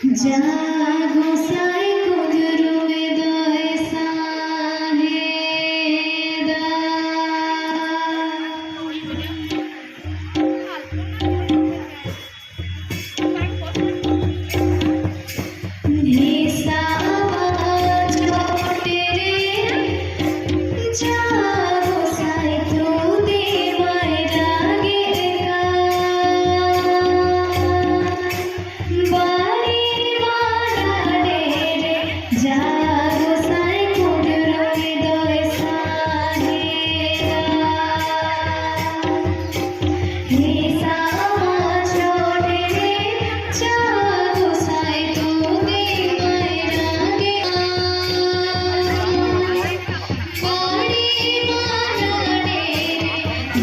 जागो साई कुदरू वेदोय साहेदा निसा जो तेरे जागो साई तू देवाय रागेगा जागो साई कुदरू वेदोय साहेदा निसा छोटे जागो साई तू देवाय रागेगा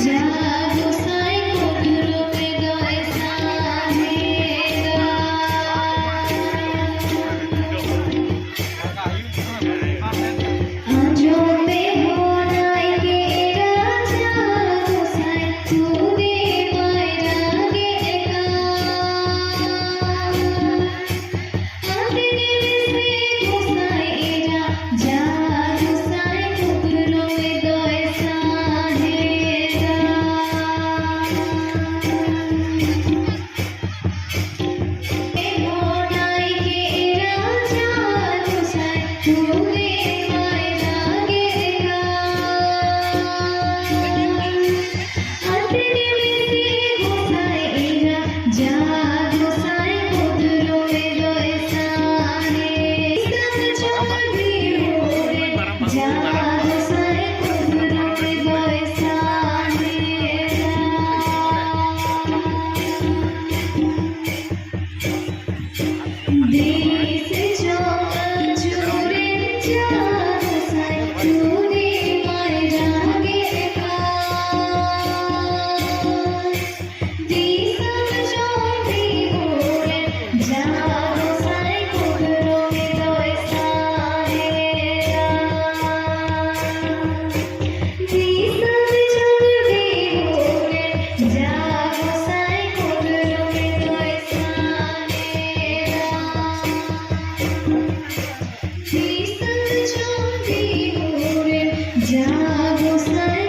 जागो साई कुदरू वेदोय साहेदा आजोते होनाई के राजा गोसाई तू देवाय रागेगा आंधेरे से गोसाई जा गोसाई कुदरू वेदोय साहेदा होनाई के राजा गोसाई तू देवाय रागेगा आंधेरे से गोसाई जा गोसाई कुदरू वेदोय साहेदा चलबी होरे जा गोसाई कुदरू वेदोय साहेदा देश जो जुरे जागो साई तू देवाय रागेगा देश जो होरे जागो साई कुदरू वेदोय साहेदा देश जो होरे जागो साई कुदरू वेदोय साहेदा जागो साई